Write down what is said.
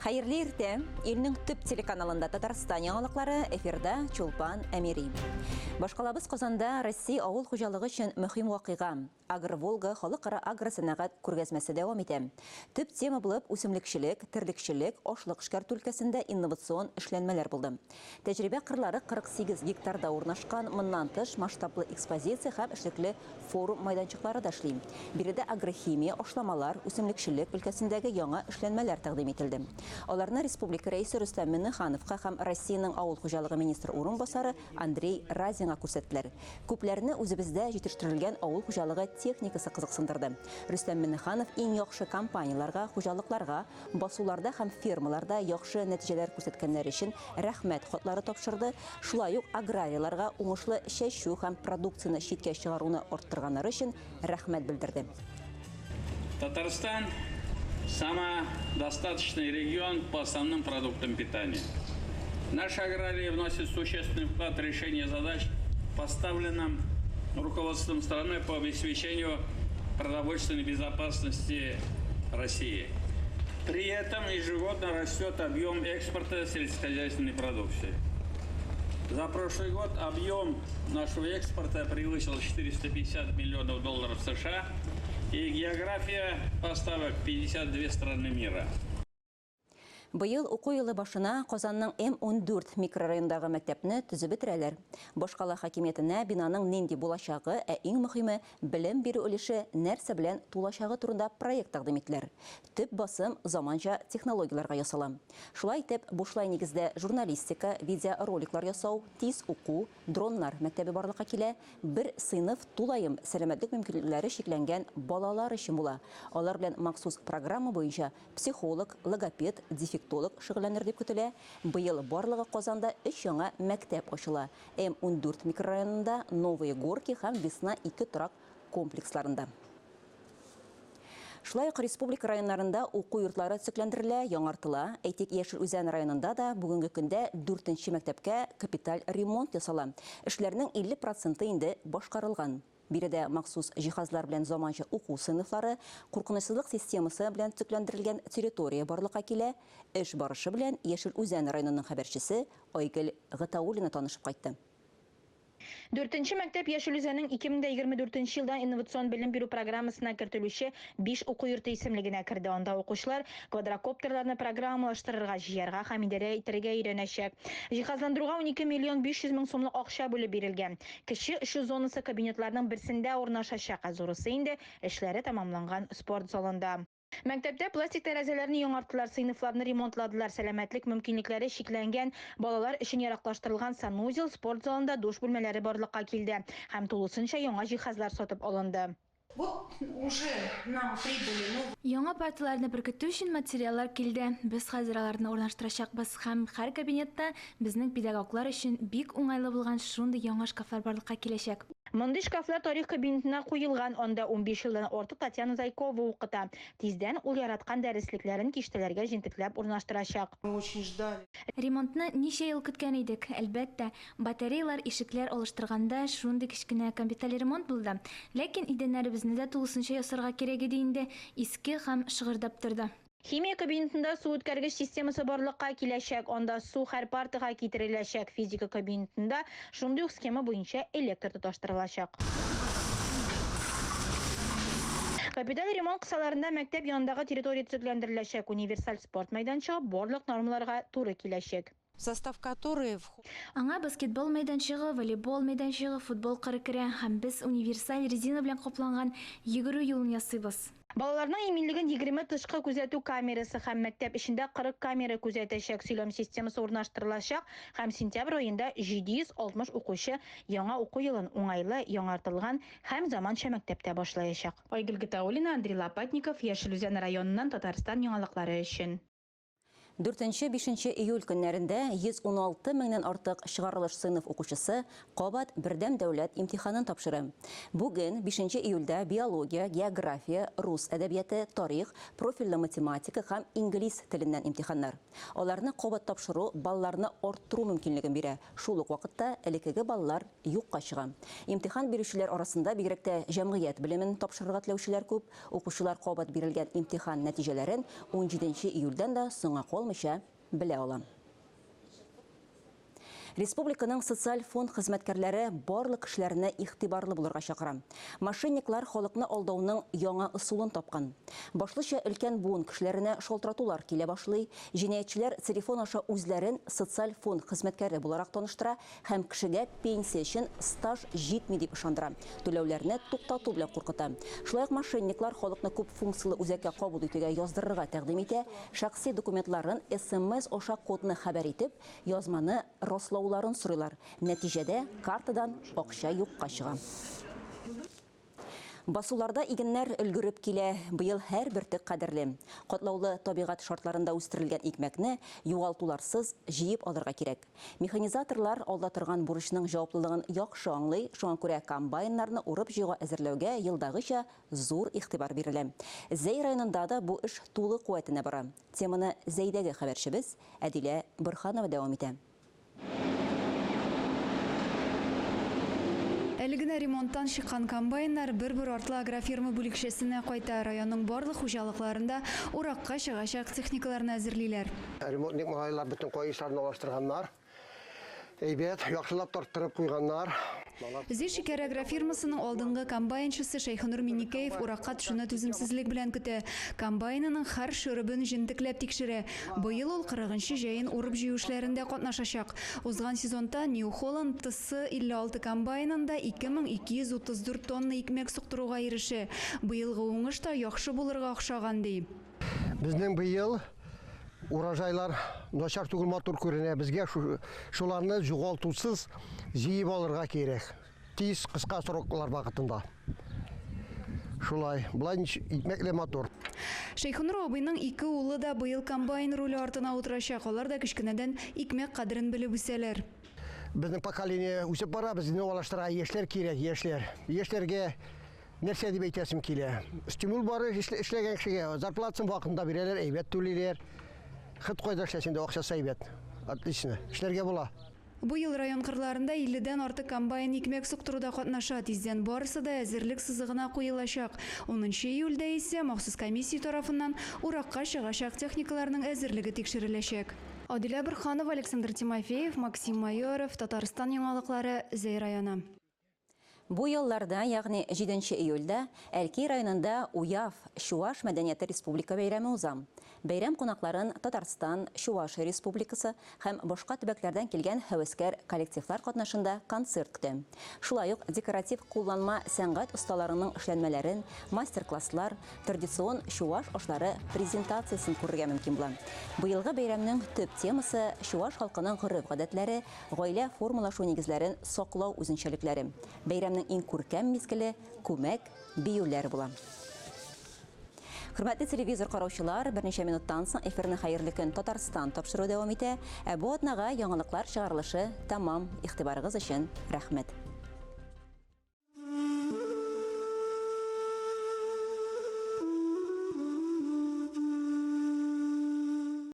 Хайырлы ирте, илнең төп телеканалында Татарстан яңалыклары эфирда Чулпан Әмири. Башкалабыз Казанда Россия авыл хуҗалыгы өчен мөһим вакыйга Агр-Волга халыкара агросәнәгать күргәзмәсе дәвам итә. Төп тема булып үсемлекчелек, терлекчелек, ашлык эшкәртү өлкәсендә инновацион эшләнмәләр булды. Тәҗрибә кырлары 48 гектарда урнашкан, моннан тыш масштаблы экспозиция һәм эшлекле форум майданчыклары да эшли. Биредә агрохимия, ашламалар, үсемлекчелек өлкәсендәге яңа эшләнмәләр тәкъдим ителде. Аларны республика рәисе Рөстәм Миңнехановка һәм Россиянең авыл хуҗалыгы министры урынбасары Андрей Разинга күрсәттеләр. Күпләрне үзебездә җитештерелгән авыл хуҗалыгы техникасы кызыксындырды. Рөстәм Миңнеханов иң яхшы компанияларга, хуҗалыкларга, басуларда һәм фермаларда яхшы нәтиҗәләр күрсәткәннәр өчен рәхмәт хатлары тапшырды. Шулай ук аграрияларга уңышлы чәчү һәм продукцияны читкә чыгаруны арттырганнары өчен рәхмәт белдерде. Татарстан самодостаточный регион по основным продуктам питания. Наши аграрии вносят существенный вклад в решение задач, поставленным руководством страны по обеспечению продовольственной безопасности России. При этом ежегодно растет объем экспорта сельскохозяйственной продукции. За прошлый год объем нашего экспорта превысил 450 миллионов долларов США, и география поставок 52 страны мира. Быел уку елы башына Казанның М14 микрорайондагы мәктәпне төзеп бетерәләр. Башкала хакимиятенә бинаның нинди булачагы, иң мөһиме белем бирү өлеше нәрсә белән тулачагы турында проект тәкъдим ителәр. Төп басым заманча технологияларга ясала. Шулай итеп, бушлай нигездә журналистика, видеороликлар ясау, тиз уку, дроннар мәктәбе барлыкка килә. Бер сыйныф тулаем сәламәтлек мөмкинлекләре шикләнгән балалар өчен була. Алар белән махсус программа буенча психолог, логопед, дефектолог шөгыльләнер дип көтелә. Быел барлыгы Казанда 3 яңа мәктәп ачыла. М14 микрорайонында, Новые Горки һәм Весна 2 торак комплексларында. Шулай ук республика районнарында уку йортлары төзекләндерелә, яңартыла. Әйтик, Яшел Үзән районында да бүгенге көндә 4нче мәктәпкә капиталь ремонт ясала. Эшләрнең 50% инде башкарылган. Биредә махсус җиһазлар белән заманча уку сыйныфлары, куркынычсызлык системасы белән төзекләндерелгән территория барлыкка килә. Эш барышы белән Яшел Үзән районының хәбәрчесе Айгөл Гатауллина танышып кайтты. 4нче мәктәп Яшел Үзәннең 2024 елдан инновацион белем бирү программасына кертелүче 5 уку йорты исемлегенә керде. Анда укучылар квадрокоптерларны программалаштырырга, җыярга һәм идарә итәргә өйрәнәчәк. Җиһазландыруга 12 миллион 500 мең сумлык акча бүлеп бирелгән. Кече эшу зонасы кабинетларның берсендә урнашачак, зурысы инде эшләре тәмамланган спорт залында. Мәктәптә пластик тәрәзәләрне яңартылар, сыйныфларны ремонтладылар, сәламәтлек мөмкинлекләре шикләнгән балалар өчен яраклаштырылган санузел, спорт залында душ бүлмәләре барлыкка килде һәм тулысынча яңа җиһазлар сатып алынды. Яңа партияларны беркетү өчен материаллар килде. Без хәзер аларны урнаштырачакбыз һәм һәр кабинетта безнең педагоглар өчен бик уңайлы булган шундый яңа шкафлар барлыкка киләчәк. Мондый шкафлар тарих кабинетына куелган, анда 15 елдан артык Татьяна Зайкова укыта. Тиздән ул яраткан дәреслекләрен киштәләргә җентекләп урнаштырачак. Ремонтны ничә ел көткән идек. Әлбәттә, батареялар, ишекләр алыштырганда шундый кичкенә капиталь ремонт булды. Ләкин идәннәребезне дә тулысынча ясарга кирәк иде инде. Иске һәм шыгырдап торды. Химия кабинетында су үткәргеч системасы барлыкка киләчәк. Анда су һәр партага китереләчәк. Физика кабинетында шундый ук схема буенча электр тоташтырылачак. Капиталь ремонт кысаларында мәктәп янындагы территория төзекләндереләчәк. Универсаль спорт мәйданчыгы барлык нормаларга туры киләчәк. Состав которой Аңа баскетбол мәйданчыгы, волейбол мәйданчыгы, футбол кыры керә һәм без универсаль резина белән капланган йөгерү юлын ясыйбыз. Балаларның иминлеген 20 тышкы күзәтү камерасы һәм мәктәп эчендә 40 камера күзәтәчәк. Сөйләм системасы урнаштырылачак һәм сентябрь аенда 760 укучы яңа уку елын уңайлы, яңартылган һәм заманча мәктәптә башлаячак. Айгөл Гатауллина, Андрей Лопатников, Яшел Үзән районыннан Татарстан яңалыклары өчен. 4-5 июль көннәрендә 116 меңнән артык чыгарылыш сыйныф укучысы кабат бердәм дәүләт имтиханын тапшырды. Бүген 5 июльдә биология, география, рус әдәбияты, тарих, профильле математика һәм инглиз теленнән имтиханнар. Аларны кабат тапшыру балаларны арттыру мөмкинлеген бирә. Шул ук вакытта элекеге балалар юкка чыга. Имтихан бирүчеләр арасында бигрәк тә җәмгыять белемен тапшырырга теләүчеләр күп. Укучылар кабат бирелгән имтихан нәтиҗәләрен 17 июльдән дә соңга алмыйча белә ала. Республиканың социаль фонд хезмәткәрләре барлык кешеләрне игътибарлы булырга чакыра. Мошенниклар халыкны алдауның яңа ысулын тапкан. Башлыча өлкән буын кешеләренә шалтыратулар килә башлый, җинаятьчеләр телефон аша үзләрен социаль фонд хезмәткәре буларак таныштыра һәм кешегә пенсия өчен стаж җитми дип ышандыра. Түләүләрне туктату белән куркыта. Шулай ук мошенниклар халыкны күп функцияле үзәккә кабул итүгә яздырырга тәкъдим итә, шәхси документларын СМС аша кодны хәбәр итеп, язманы раслауларын сорыйлар. Нәтиҗәдә картадан акча юкка чыга. Басуларда игеннәр өлгереп килә. Быел һәрбер төк кадерле. Катлаулы табигать шартларында үстерелгән икмәкне югалтуларсыз җыеп алырга кирәк. Механизаторлар алда торган бурычның җаваплылыгын яхшы аңлый, шуңа күрә комбайннарны урып җыйга әзерләүгә елдагыча зур игътибар бирелә. Зәй районында да бу эш тулы куәтенә бара. Теманы Зәйдәге хәбәрчебез Әдилә Борханова дәвам итә. Әлегенә ремонттан чыккан комбайннар бер-бер артлы агрофирма бүлекчәсенә кайта. Районның барлык хуҗалыкларында уракка чыгачак техникаларны әзерлиләр. Ремонтник малайлар бөтен кой эшләрен алыштырганнар. Әйбәт, яхшылап тарттырып куйганнар. Зишикәр агрофирмасының алдынгы комбайнчысы Шәйхнур Миникеев уракка төшүне түземсезлек белән көтә. Комбайнының һәр шөребен җентекләп тикшерә. Быел ул 40-нчы җәен урып җыю эшләрендә катнашачак. Узган сезонда New Holland TS56 комбайнында 2234 тонна икмәк суктыруга ирешә. Быелгы уңыш та яхшы булырга охшаган ди. Безнең быел урожайлар начар түгел матур күренә. Безгә шуларны югалтусыз җыеп алырга кирәк. Тиз, кыска сроклар вакытында. Шулай, булай икмәкле матур. Шәйхнур абыйның 2 улы да быел комбайн руле артына утырачак. Алар да кичкенәдән икмәк кадерен белеп үсәләр. Безнең поколение үсеп бара, безне алыштыра яшьләр кирәк, яшьләр. Яшьләргә нәрсә дип әйтәсем килә. Стимул бары эшләгән кешегә зарплатасын вакытында бирәләр, әйбәт түлиләр. Хит кайда эшләсен дә акчасы әйбәт. Отлично. Эшләргә була. Быел район кырларында 50-дән артык комбайн икмәк суктыруда катнаша. Тиздән барысы да әзерлек сызыгына куелачак. 10 июльдә исә махсус комиссия тарафыннан уракка чыгачак техникаларның әзерлеге тикшереләчәк. Адилә Борханова, Александр Тимофеев, Максим Майоров, Татарстан яңалыклары, Зәй районы. Бу елларда, ягъни 7 июльдә, Әлки районында УЯФ Чуваш мәдәнияте республика бәйрәме уза. Бәйрәм кунакларын Татарстан, Чуваш республикасы һәм башка төбәкләрдән килгән һәвәскәр коллективлар катнашында концерт көтә. Шулай ук декоратив кулланма сәнгать осталарының эшләнмәләрен, мастер-класслар, традицион Чуваш ашлары презентациясын күрергә мөмкин була. Быелгы бәйрәмнең төп темасы Чуваш халкының гореф-гадәтләре, гаилә формалашу нигезләрен саклау үзенчәлекләре. Бәйрәмнең иң күркәм мизгеле күмәк биюләр була. Хөрмәтле телевизор караучылар, берничә минуттан соң эфирне хәерле көн Татарстан тапшыру дәвам итә. Бу атнага яңалыклар чыгарылышы тәмам. Игътибарыгыз өчен рәхмәт.